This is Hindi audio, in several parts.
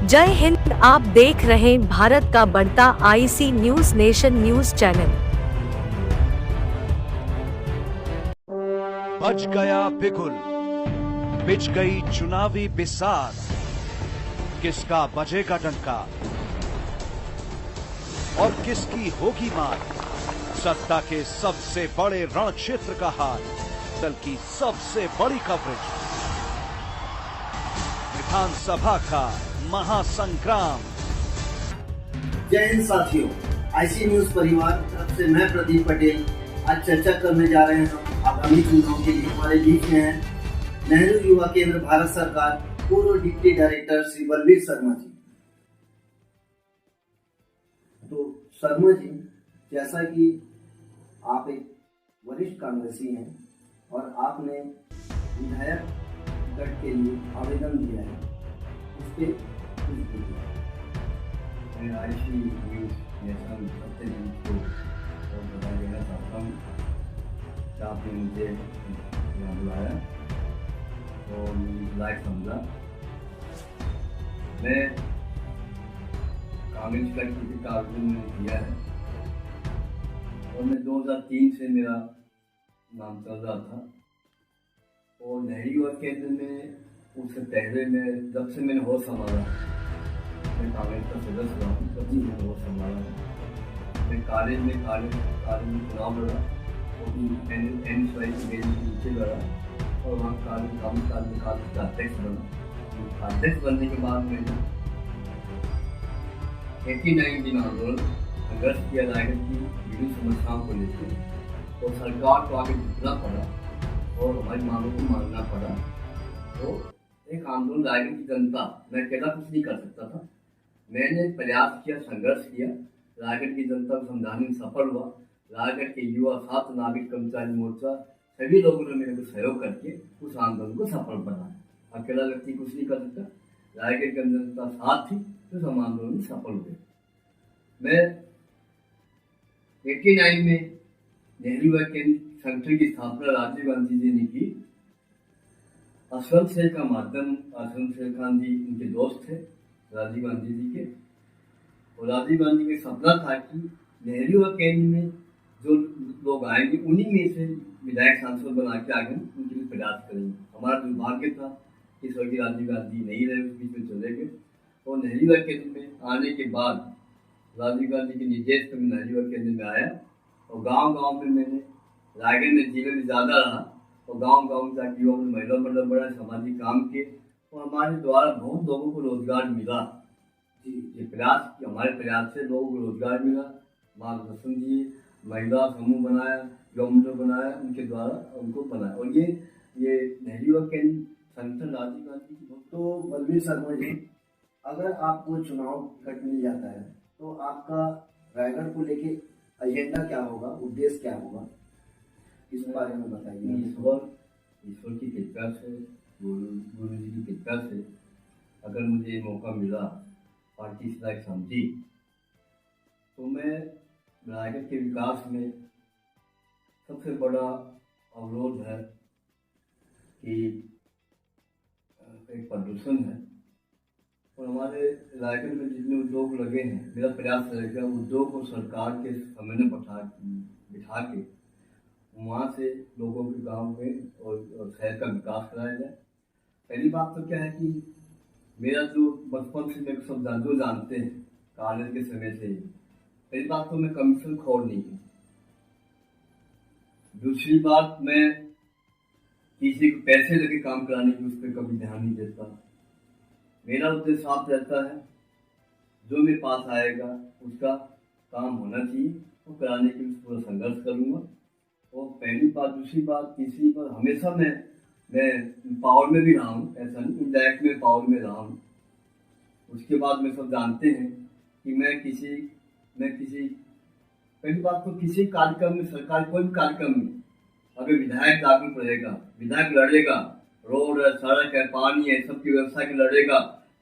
जय हिंद। आप देख रहे भारत का बढ़ता IC news nation news channel. बज गया बिगुल, बिछ गई चुनावी बिसात, किसका बजेगा डंका और किसकी होगी मात। सत्ता के सबसे बड़े रण क्षेत्र का हाल, दल की सबसे बड़ी कवरेज, विधानसभा का महासंग्राम। जय हिंद साथियों, आईसी न्यूज परिवार तरफ से मैं प्रदीप पटेल आज चर्चा करने जा रहे हैं आगामी चुनाव के लिए। हमारे बीच में है नेहरू युवा केंद्र भारत सरकार पूर्व डिप्टी डायरेक्टर श्री बलबीर शर्मा जी। तो शर्मा जी, जैसा कि आप एक वरिष्ठ कांग्रेसी हैं और आपने विधायक गढ़ के लिए आवेदन दिया है, उसके कुछ बोलिए। मैं आईसी न्यूज नेशन सत्यजीत को और बधाई देना चाहता हूँ कि आपने मुझे यहाँ बुलाया और मुझे लायक समझा। मैं कांग्रेस का टिकट का आवेदन मैंने किया है और मैं 2003 से मेरा नाम चल रहा था और नेहरू युवा केंद्र में उससे पहले मैं जब से मैंने होश संभाला, मैं कांग्रेस का सदस्य रहा हूँ, तब से मैंने होश संभाला है। मैं कॉलेज में चुनाव लड़ा और NSY की बेंच के नीचे लड़ा और वहाँ कॉलेज का अध्यक्ष बना। अध्यक्ष बनने के बाद मैंने 89 दिन आंदोलन संघर्ष किया रायगढ़ की विभिन्न समस्याओं को लेकर और सरकार को आगे झुकना पड़ा और हमारी मांगों को मानना पड़ा। तो एक आंदोलन रायगढ़ की जनता, मैं अकेला कुछ नहीं कर सकता था, मैंने प्रयास किया, संघर्ष किया, रायगढ़ की जनता को समझाने में सफल हुआ। रायगढ़ के युवा, छात्र, नागरिक, कर्मचारी मोर्चा सभी लोगों ने मेरे को सहयोग करके उस आंदोलन को सफल बनाया। अकेला व्यक्ति कुछ नहीं कर सकता, रायगढ़ की जनता साथ थी तो हम आंदोलन में सफल हुए। मैं 89 में नेहरू युवा केंद्र संगठन की स्थापना राजीव गांधी जी ने की। असलम शेर का माध्यम, असलम शेर खान जी उनके दोस्त थे राजीव गांधी जी के, और राजीव गांधी का सपना था कि नेहरू युवा केंद्र में जो लोग आएंगे उन्हीं में से विधायक सांसद बना के आगे उनके लिए प्रयास करेंगे। हमारा दुर्भाग्य था कि स्वर्गीय राजीव गांधी नहीं रहे, उस बीच में चले गए और नेहरू युवा केंद्र में आने के बाद राजीव गांधी के निर्देश पर मैं नेहरू युवा केंद्र में आया और गाँव में मैंने रायगढ़ में जिले में ज़्यादा रहा और गांव में जाकर युवा में महिला मंडल बड़ा, सामाजिक काम के और हमारे द्वारा बहुत लोगों को रोजगार मिला। ये प्रयास, हमारे प्रयास से लोगों को रोजगार मिला, मार्गदर्शन दिए, महिला समूह बनाया, युवा मंडल बनाया, उनके द्वारा उनको बनाया और ये नेहरू युवा केंद्र संगठन राजीव गांधी की। तो बलबीर शर्मा जी, अगर आपको चुनाव टिकट मिल जाता है तो आपका रायगढ़ को लेके एजेंडा क्या होगा, उद्देश्य क्या होगा, इस बारे में बताइए। ईश्वर की कृपा से, गुरु जी की कृपा से अगर मुझे मौका मिला, पार्टी से लायक समझी, तो मैं रायगढ़ के विकास में सबसे बड़ा अवरोध है कि एक प्रदूषण है और हमारे रायगढ़ में जितने उद्योग लगे हैं, मेरा प्रयास रहेगा उद्योग को सरकार के सामने बिठा के वहाँ से लोगों के गांव में और शहर का विकास कराया जाए। पहली बात तो क्या है कि मेरा जो बचपन से मेरे को सब जो जानते हैं कॉलेज के समय से ही, पहली बात तो मैं कमीशन खोर नहीं हूँ। दूसरी बात, मैं किसी को पैसे लगे काम कराने की उस पर कभी ध्यान नहीं देता। मेरा उद्देश्य साफ रहता है, जो मेरे पास आएगा उसका काम होना चाहिए, वो कराने के लिए पूरा संघर्ष करूँगा। और पहली बात, दूसरी बात, तीसरी बात, हमेशा मैं पावर में भी रहा हूँ, ऐसा नहीं, इनडायरेक्ट में पावर में रहा हूँ। उसके बाद में सब जानते हैं कि मैं किसी पहली बात तो किसी कार्यक्रम में, सरकार कोई भी कार्यक्रम में अगर विधायक जागरूक रहेगा, विधायक लड़ेगा, रोड है, सड़क है, पानी है, सबकी व्यवस्था की लड़ेगा,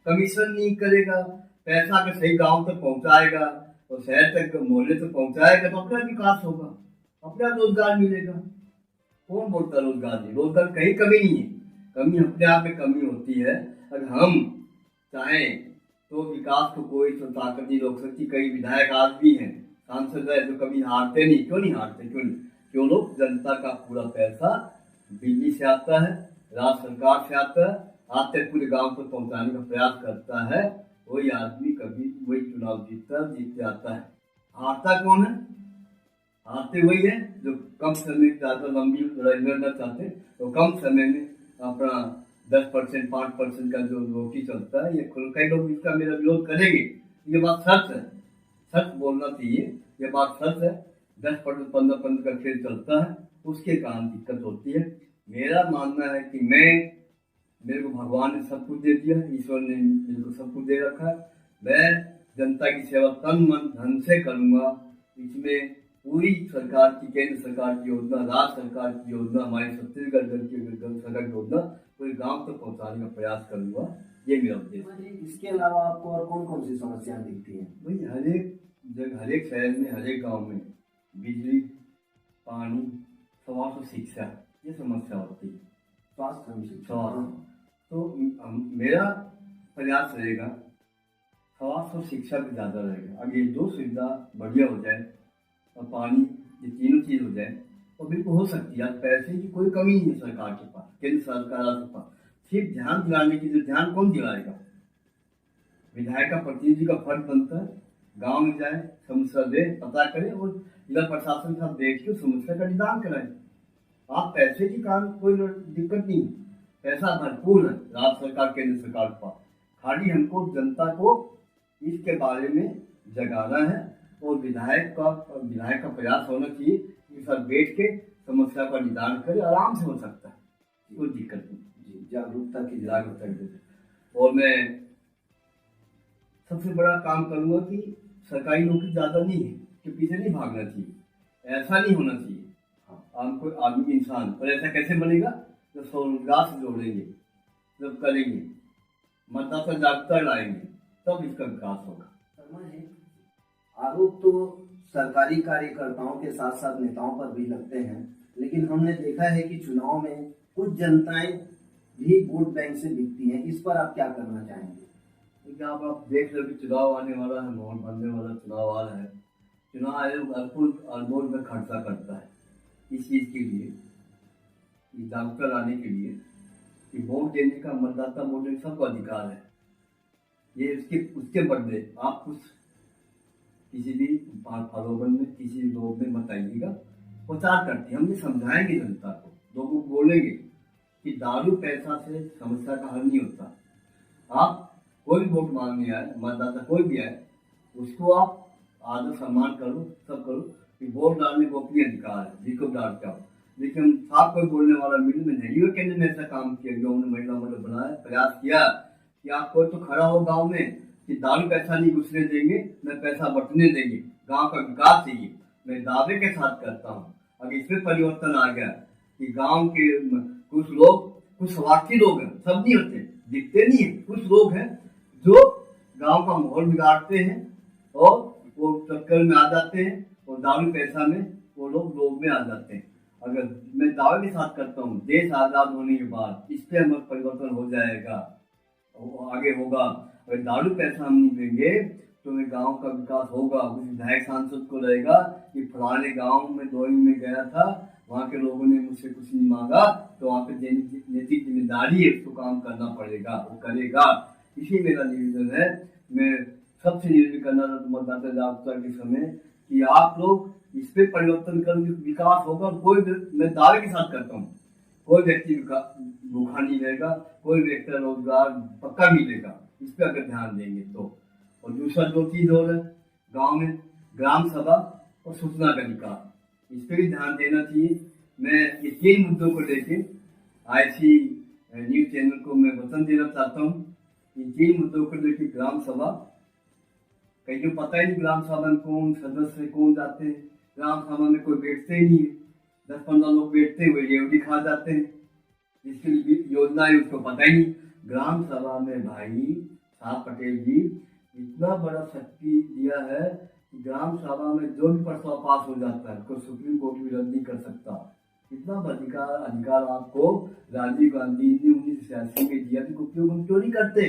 कमीशन नहीं करेगा, पैसा के सही गाँव तक पहुँचाएगा और शहर तक, मोहल्ले तक पहुँचाएगा तो अपना विकास होगा, अपना रोजगार मिलेगा। कौन बोलता रोजगार नहीं? रोजगार कहीं कमी नहीं है, कमी अपने आप में कमी होती है। अगर हम चाहें तो वो विकास को कोई तो ताकत नहीं रोक सकती। कई विधायक आज भी हैं, सांसद है, जो कभी हारते नहीं। क्यों नहीं हारते? क्यों लोग जनता का पूरा पैसा दिल्ली से आता है, राज्य सरकार से आता है, आते पूरे गांव तक पहुंचाने का प्रयास करता है। वही आदमी कभी वही चुनाव जीत जाता है। हारता कौन है? हारते वही है जो कम समय ज्यादा लंबी लड़ाई लड़ना चाहते हैं, तो कम समय में अपना 10% 5% का जो रोटी चलता है, ये कई लोग इसका मेरा विरोध करेंगे। ये बात सच है, सच बोलना चाहिए, ये बात सच है। 10% 15% का खेल चलता है, उसके कारण दिक्कत होती है। मेरा मानना है कि मेरे को भगवान ने सब कुछ दे दिया, ईश्वर ने मेरे को सब कुछ दे रखा है। मैं जनता की सेवा तन मन धन से करूंगा। इसमें पूरी सरकार की, केंद्र सरकार की योजना, राज्य सरकार की योजना, हमारे छत्तीसगढ़ की सरकार की योजना पूरे गांव तक पहुंचाने का प्रयास करूंगा। ये मेरा उद्देश्य है। इसके अलावा आपको और कौन कौन सी समस्याएं दिखती हैं? भाई हर एक शहर में, हर एक गाँव में बिजली, पानी, स्वास्थ्य, शिक्षा, ये समस्या होती है। स्वास्थ्य तो मेरा प्रयास रहेगा स्वास्थ्य और शिक्षा भी ज़्यादा रहेगा। अगर ये दो सुविधा बढ़िया हो जाए और पानी, ये तीनों चीज़ हो जाए तो बिल्कुल हो सकती है। आज पैसे की कोई कमी नहीं है सरकार के पास, केंद्र सरकार के पास। सिर्फ ध्यान दिलाने की, जो ध्यान कौन दिलाएगा? विधायक का, प्रतिनिधि का फर्ज बनता है गांव में जाए, समस्या दे, पता करे और जिला प्रशासन का देख के समस्या का निदान कराए। आप पैसे की कारण कोई दिक्कत नहीं, पैसा भरपूर है राज्य सरकार, केंद्र सरकार के पास। खाली हमको जनता को इसके बारे में जगाना है और विधायक का प्रयास होना चाहिए कि सर बैठ के समस्या का निदान करे, आराम से हो सकता है, कोई दिक्कत नहीं। जागरूकता। और मैं सबसे बड़ा काम करूंगा कि सरकारी नौकरी ज्यादा नहीं है कि पीछे नहीं भागना चाहिए, ऐसा नहीं होना चाहिए। कोई आदमी, इंसान, और ऐसा कैसे बनेगा? जब स्वरोजगार से जोड़ेंगे, जब करेंगे, मतदाता जागरूकता लाएंगे, तब इसका विकास होगा। आरोप तो सरकारी कार्यकर्ताओं के साथ साथ नेताओं पर भी लगते हैं, लेकिन हमने देखा है कि चुनाव में कुछ जनताएं भी वोट बैंक से बिकती हैं। इस पर आप क्या करना चाहेंगे? क्योंकि आप देख रहे हो कि चुनाव आने वाला है, वोट बनने वाला चुनाव आ रहा है। चुनाव आयोग अरबों में खर्चा करता है इस चीज के लिए, जागरूकता लाने के लिए कि वोट देने का, मतदाता वोट देने का सबको अधिकार है। ये उसके बदले आप कुछ किसी भी फलोबन में, किसी लोग में मत आइएगा। प्रचार करते हैं, हम ये समझाएंगे जनता को, लोगों को बोलेंगे कि दारू पैसा से समस्या का हल नहीं होता। आप कोई भी वोट मांगने आए, मतदाता कोई भी आए, उसको आप आदर सम्मान करो, सब करो कि वोट डालने को अपनी अधिकार है, जिसको डालते हो। लेकिन साफ कोई बोलने वाला मिल में नहीं हुआ। केंद्र ने ऐसा काम किया, जो उन्होंने महिला मंडल बनाया, प्रयास किया कि आप कोई तो खड़ा हो गांव में कि दारू पैसा नहीं घुसने देंगे, न पैसा बटने देंगे, गांव का विकास चाहिए। मैं दावे के साथ करता हूँ, अगर इसमें परिवर्तन आ गया कि गांव के कुछ लोग, कुछ स्वार्थी लोग हैं, सब नहीं होते, दिखते नहीं है, कुछ लोग हैं जो गांव का माहौल बिगाड़ते हैं और वो चक्कर में आ जाते हैं और दारू पैसा में वो लोग में आ जाते हैं। अगर मैं दावे के साथ करता हूँ, देश आजाद होने के बाद इस पे हमारा परिवर्तन हो जाएगा, आगे होगा। अगर दारू पैसा हम नहीं देंगे तो गांव का विकास होगा। उस विधायक सांसद को रहेगा कि फलाने गांव में दोई में गया था, वहाँ के लोगों ने मुझसे कुछ नहीं मांगा, तो वहाँ पे नैतिक जिम्मेदारी है, उसको काम करना पड़ेगा, वो करेगा। इसी मेरा निवेदन है। मैं सबसे निवेदन करना था मतदाता जागरूकता के समय कि आप लोग इस पे परिवर्तन कर, विकास होगा। कोई, मैं दावे के साथ करता हूँ, कोई व्यक्ति भूखा नहीं रहेगा, कोई व्यक्ति रोजगार पक्का मिलेगा, इस पे अगर ध्यान देंगे तो। और दूसरा जो चीज हो रहा है गाँव में, ग्राम सभा और सूचना का अधिकार, इस पे भी ध्यान देना चाहिए। मैं ये 3 मुद्दों को लेके IC न्यूज चैनल को मैं वचन देना चाहता हूँ। इन 3 मुद्दों को लेके ग्राम सभा, कहीं को पता ही नहीं ग्राम सभा में कौन सदस्य, कौन जाते हैं। ग्राम सभा में कोई बैठते ही नहीं है, 10-15 लोग बैठते हैं, वही रेवड़ी खा जाते हैं, जिसकी योजना है उसको पता ही नहीं। ग्राम सभा में भाई साहब पटेल जी इतना बड़ा शक्ति दिया है कि ग्राम सभा में जो भी प्रस्ताव पास हो जाता है, उसको सुप्रीम कोर्ट भी रद्द नहीं कर सकता। इतना अधिकार आपको राजीव गांधी ने 1986 में दिया, तो उपयोग हम क्यों नहीं करते?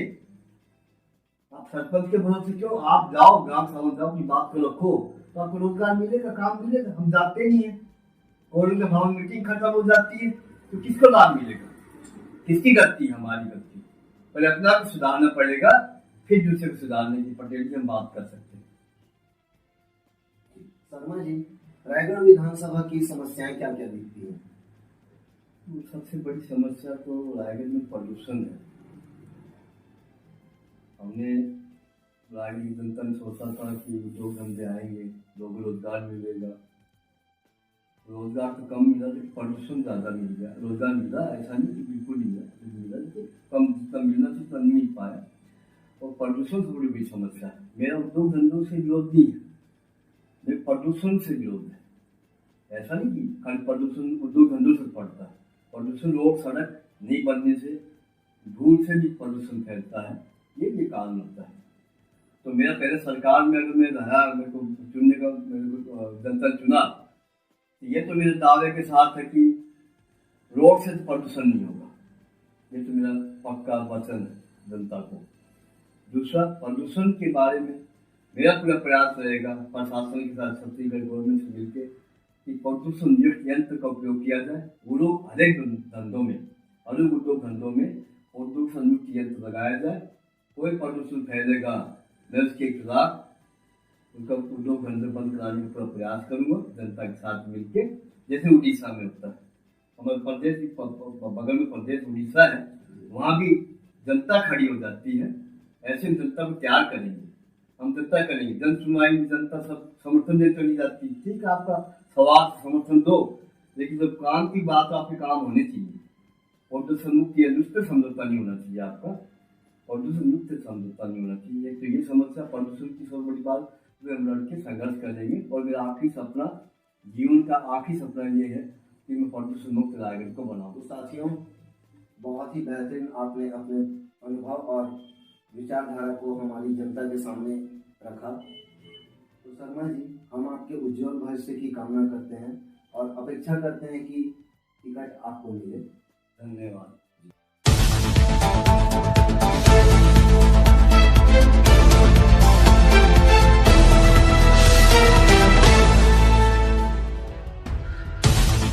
आप सरपंच के भरोसे क्यों? आप जाओ ग्राम सभा जाओ, अपनी बात को रखो, तो आपको रोजगार मिलेगा, काम मिलेगा। हम जाते नहीं है और उनके भवन मीटिंग खत्म हो जाती है, तो किसको लाभ मिलेगा? किसकी गलती? हमारी गलती। पहले अपना को सुधारना पड़ेगा, फिर दूसरे को सुधारने की पटेल से हम बात कर सकते हैं। शर्मा जी, रायगढ़ विधानसभा की समस्याएं क्या क्या दिखती है? सबसे बड़ी समस्या तो रायगढ़ में प्रदूषण है। हमने रायगढ़ की जनता ने सोचा था कि 2 घंटे आएंगे, लोगों को रोजगार मिलेगा। रोजगार तो कम मिला, लेकिन प्रदूषण ज्यादा मिल गया। रोजगार मिला, ऐसा नहीं कि बिल्कुल नहीं मिला, लेकिन कम जितना मिलना चाहिए उतना नहीं मिल पाया। और प्रदूषण से बड़ी बड़ी समस्या है। मेरा उद्योग धंधों से विरोध नहीं है, मेरे प्रदूषण से विरोध है। ऐसा नहीं कि खाली प्रदूषण उद्योग धंधों से पड़ता है। प्रदूषण रोड सड़क नहीं बनने से, धूल से भी प्रदूषण फैलता है, ये कारण होता है। तो मेरा पहले सरकार में अगर मैं रहा, मेरे को चुनने का, मेरे को जनता चुना, ये तो मेरे दावे के साथ है कि रोड से तो प्रदूषण नहीं होगा। ये तो मेरा पक्का वचन है जनता को। दूसरा, प्रदूषण के बारे में मेरा पूरा प्रयास रहेगा प्रशासन के साथ, छत्तीसगढ़ गवर्नमेंट से मिलकर, कि प्रदूषण मुक्त यंत्र का उपयोग किया जाए। वो लोग हर एक धंधों में, अलग उद्योग धंधों में प्रदूषण मुक्त यंत्र लगाया जाए। कोई प्रदूषण फैलेगा मैं उसके खिलाफ उनका उद्योग धंधे बंद कराने का प्रयास करूंगा जनता के साथ मिलकर, जैसे उड़ीसा में होता है। हमारे प्रदेश बगल में प्रदेश उड़ीसा है, वहाँ भी जनता खड़ी हो जाती है। ऐसे जनता को तैयार करेंगे, हम जनता करेंगे। जन सुनवाई में जनता सब समर्थन दे चली जाती है। ठीक है, आपका सवाल समर्थन दो, लेकिन जब काम की बात, आपके काम होने चाहिए। प्रदूषण मुक्त यंत्र समझौता नहीं होना चाहिए आपका, प्रदूषण मुक्त समझौता नहीं होना चाहिए। तो ये समस्या प्रदूषण की सबसे बड़ी बात, हम लड़के संघर्ष करेंगे। और मेरा आखिरी सपना, जीवन का आखिरी सपना ये है कि मैं प्रदूषण मुक्त रायगढ़ को बनाऊं। तो साथियों, बहुत ही बेहतरीन आपने अपने अनुभव और विचारधारा को हमारी जनता के सामने रखा। तो शर्मा जी, हम आपके उज्जवल भविष्य की कामना करते हैं और अपेक्षा करते हैं कि टिकट आपको मिले। धन्यवाद।